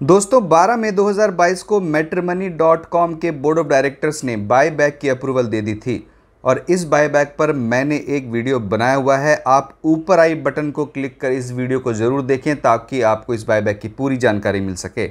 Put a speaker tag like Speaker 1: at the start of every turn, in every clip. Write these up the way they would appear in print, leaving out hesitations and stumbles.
Speaker 1: दोस्तों 12 मई 2022 को मैट्रिमनी.com के बोर्ड ऑफ डायरेक्टर्स ने बाय बैक की अप्रूवल दे दी थी और इस बाय बैक पर मैंने एक वीडियो बनाया हुआ है। आप ऊपर आई बटन को क्लिक कर इस वीडियो को ज़रूर देखें ताकि आपको इस बाय बैक की पूरी जानकारी मिल सके।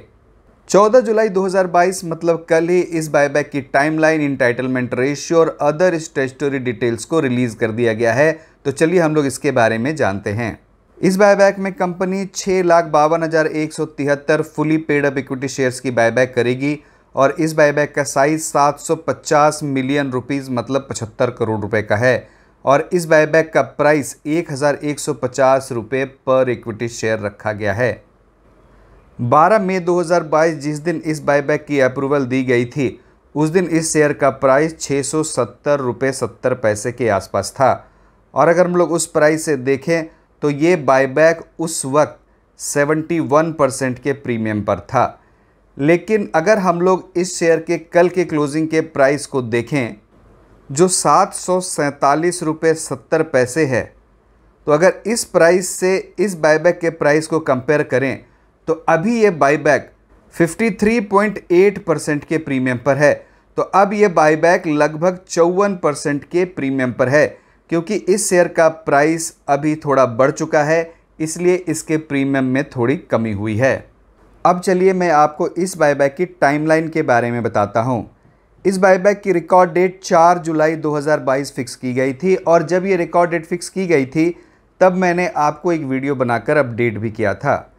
Speaker 1: 14 जुलाई 2022 मतलब कल ही इस बाय बैक की टाइमलाइन, इंटाइटलमेंट रेशियो और अदर स्टैट्यूटरी डिटेल्स को रिलीज कर दिया गया है। तो चलिए हम लोग इसके बारे में जानते हैं। इस बायबैक में company 6,52,173 fully paid up equity shares की बायबैक करेगी और इस बायबैक का साइज 750 मिलियन रुपीस मतलब 75 करोड़ रुपए का है और इस बायबैक का प्राइस 1,150 रुपये पर इक्विटी शेयर रखा गया है। 12 मई 2022 जिस दिन इस बायबैक की अप्रूवल दी गई थी उस दिन इस शेयर का प्राइस 670 रुपये 70 पैसे के आसपास था और अगर हम लोग उस प्राइस से देखें तो ये बायबैक उस वक्त 71% के प्रीमियम पर था। लेकिन अगर हम लोग इस शेयर के कल के क्लोजिंग के प्राइस को देखें जो 747 रुपये 70 पैसे है, तो अगर इस प्राइस से इस बायबैक के प्राइस को कंपेयर करें तो अभी ये बायबैक 53.8% के प्रीमियम पर है। तो अब ये बायबैक लगभग 54% के प्रीमियम पर है क्योंकि इस शेयर का प्राइस अभी थोड़ा बढ़ चुका है, इसलिए इसके प्रीमियम में थोड़ी कमी हुई है। अब चलिए मैं आपको इस बायबैक की टाइमलाइन के बारे में बताता हूं। इस बायबैक की रिकॉर्ड डेट 4 जुलाई 2022 फिक्स की गई थी और जब ये रिकॉर्ड डेट फिक्स की गई थी तब मैंने आपको एक वीडियो बनाकर अपडेट भी किया था।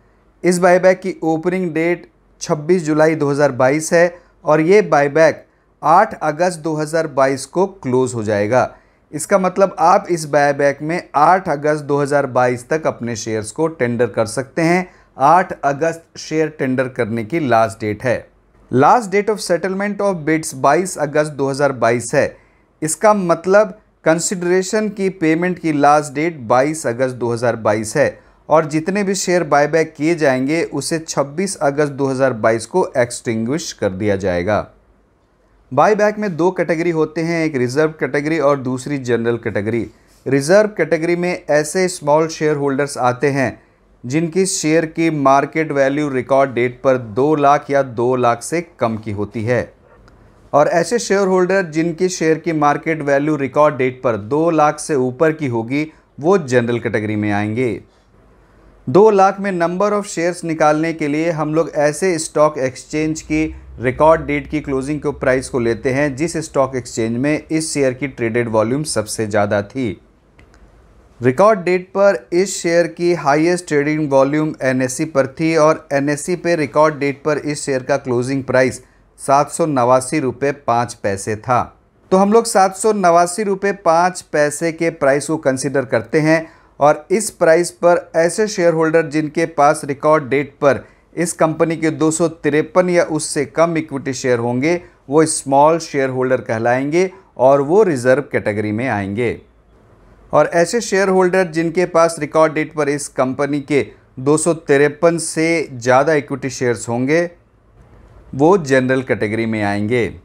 Speaker 1: इस बायबैक की ओपनिंग डेट 26 जुलाई 2022 है और ये बायबैक 8 अगस्त 2022 को क्लोज हो जाएगा। इसका मतलब आप इस बायबैक में 8 अगस्त 2022 तक अपने शेयर्स को टेंडर कर सकते हैं। 8 अगस्त शेयर टेंडर करने की लास्ट डेट है। Last date of settlement of bids 22 अगस्त 2022 है। इसका मतलब कंसिडरेशन की पेमेंट की लास्ट डेट 22 अगस्त 2022 है और जितने भी शेयर बायबैक किए जाएंगे उसे 26 अगस्त 2022 को एक्सटिंग्विश कर दिया जाएगा। बायबैक में दो कैटेगरी होते हैं, एक रिजर्व कैटेगरी और दूसरी जनरल कैटेगरी। रिजर्व कैटेगरी में ऐसे स्मॉल शेयर होल्डर्स आते हैं जिनकी शेयर की मार्केट वैल्यू रिकॉर्ड डेट पर 2 लाख या 2 लाख से कम की होती है और ऐसे शेयर होल्डर जिनकी शेयर की मार्केट वैल्यू रिकॉर्ड डेट पर 2 लाख से ऊपर की होगी वो जनरल कैटेगरी में आएंगे। 2 लाख में नंबर ऑफ शेयर्स निकालने के लिए हम लोग ऐसे स्टॉक एक्सचेंज की रिकॉर्ड डेट की क्लोजिंग के प्राइस को लेते हैं जिस स्टॉक एक्सचेंज में इस शेयर की ट्रेडेड वॉल्यूम सबसे ज़्यादा थी। रिकॉर्ड डेट पर इस शेयर की हाईएस्ट ट्रेडिंग वॉल्यूम एनएसई पर थी और एनएसई पे रिकॉर्ड डेट पर इस शेयर का क्लोजिंग प्राइस 789 रुपये 5 पैसे था। तो हम लोग 789 रुपये 5 पैसे के प्राइस को कंसिडर करते हैं और इस प्राइस पर ऐसे शेयर होल्डर जिनके पास रिकॉर्ड डेट पर इस कंपनी के 253 या उससे कम इक्विटी शेयर होंगे वो स्मॉल शेयर होल्डर कहलाएंगे और वो रिजर्व कैटेगरी में आएंगे और ऐसे शेयर होल्डर जिनके पास रिकॉर्ड डेट पर इस कंपनी के 253 से ज़्यादा इक्विटी शेयर्स होंगे वो जनरल कैटेगरी में आएंगे।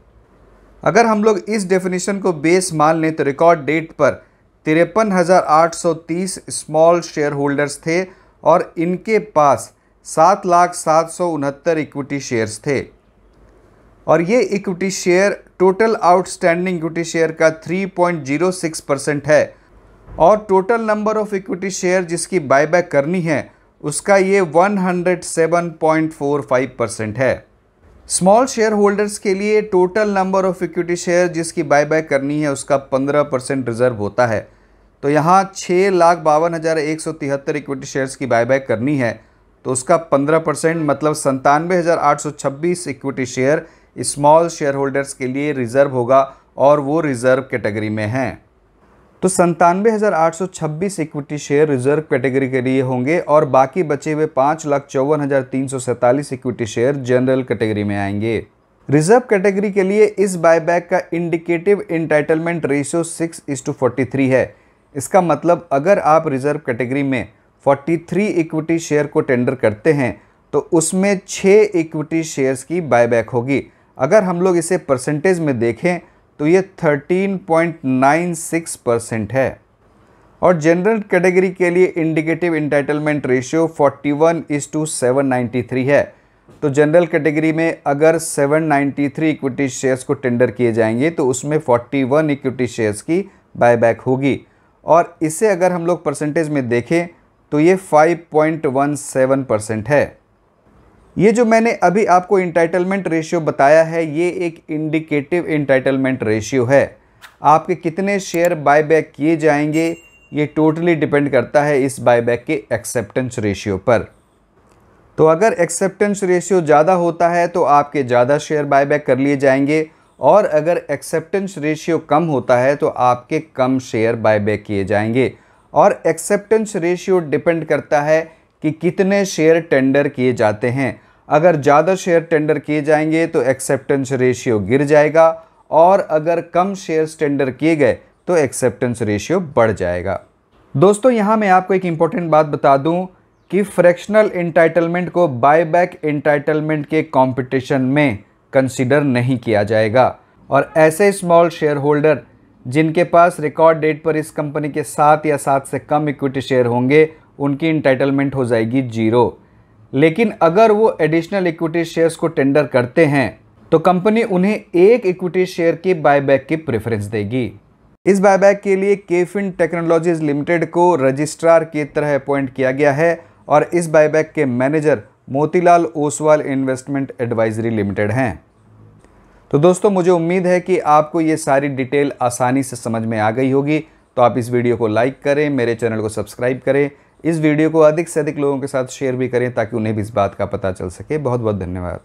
Speaker 1: अगर हम लोग इस डेफिनेशन को बेस मान लें तो रिकॉर्ड डेट पर 53,830 स्मॉल शेयर होल्डर्स थे और इनके पास 7,769 इक्विटी शेयर्स थे और ये equity share total outstanding equity share का 3.06% है और total number of equity share जिसकी बायबैक करनी है उसका ये 107.45% है। स्मॉल शेयर होल्डर्स के लिए total number of equity share जिसकी बायबैक करनी है उसका 15% रिजर्व होता है। तो यहाँ 6,52,173 इक्विटी शेयर्स की बायबैक करनी है तो उसका 15% मतलब 97,826 equity share small share holders के लिए रिजर्व होगा और वो रिजर्व कैटेगरी में हैं। तो 97,826 इक्विटी शेयर रिजर्व कैटेगरी के लिए होंगे और बाकी बचे हुए 5,54,347 इक्विटी शेयर जनरल कैटेगरी में आएंगे। रिजर्व कैटेगरी के लिए इस बायबैक का इंडिकेटिव इंटाइटलमेंट रेशियो 6:43 है। इसका मतलब अगर आप रिजर्व कैटेगरी में 43 इक्विटी शेयर को टेंडर करते हैं तो उसमें 6 इक्विटी शेयर्स की बायबैक होगी। अगर हम लोग इसे परसेंटेज में देखें तो ये 13.96% है और जनरल कैटेगरी के लिए इंडिकेटिव इंटाइटलमेंट रेशियो 41:793 है। तो जनरल कैटेगरी में अगर 793 इक्विटी शेयर्स को टेंडर किए जाएंगे तो उसमें 41 इक्विटी शेयर्स की बायबैक होगी, और इसे अगर हम लोग परसेंटेज में देखें तो ये 5.17% है। ये जो मैंने अभी आपको इंटाइटलमेंट रेशियो बताया है, ये एक इंडिकेटिव इंटाइटलमेंट रेशियो है। आपके कितने शेयर बायबैक किए जाएंगे ये टोटली डिपेंड करता है इस बायबैक के एक्सेप्टेंस रेशियो पर। तो अगर एक्सेप्टेंस रेशियो ज़्यादा होता है तो आपके ज़्यादा शेयर बायबैक कर लिए जाएंगे, और अगर एक्सेप्टेंस रेशियो कम होता है तो आपके कम शेयर बायबैक किए जाएंगे। और एक्सेप्टेंस रेशियो डिपेंड करता है कि कितने शेयर टेंडर किए जाते हैं। अगर ज़्यादा शेयर टेंडर किए जाएंगे तो एक्सेप्टेंस रेशियो गिर जाएगा, और अगर कम शेयर्स टेंडर किए गए तो एक्सेप्टेंस रेशियो बढ़ जाएगा। दोस्तों, यहाँ मैं आपको एक इम्पॉर्टेंट बात बता दूँ कि फ्रैक्शनल एंटाइटलमेंट को बायबैक एंटाइटलमेंट के कंपटीशन में कंसीडर नहीं किया जाएगा, और ऐसे स्मॉल शेयर होल्डर जिनके पास रिकॉर्ड डेट पर इस कंपनी के 7 या 7 से कम इक्विटी शेयर होंगे, उनकी एंटाइटलमेंट हो जाएगी 0। लेकिन अगर वो एडिशनल इक्विटी शेयर्स को टेंडर करते हैं तो कंपनी उन्हें 1 इक्विटी शेयर की बायबैक की प्रेफरेंस देगी। इस बायबैक के लिए केफिन टेक्नोलॉजीज लिमिटेड को रजिस्ट्रार की तरह अपॉइंट किया गया है, और इस बायबैक के manager Motilal Oswal investment advisory limited हैं। तो दोस्तों, मुझे उम्मीद है कि आपको ये सारी डिटेल आसानी से समझ में आ गई होगी। तो आप इस वीडियो को लाइक करें, मेरे चैनल को सब्सक्राइब करें, इस वीडियो को अधिक से अधिक लोगों के साथ शेयर भी करें ताकि उन्हें भी इस बात का पता चल सके। बहुत बहुत धन्यवाद।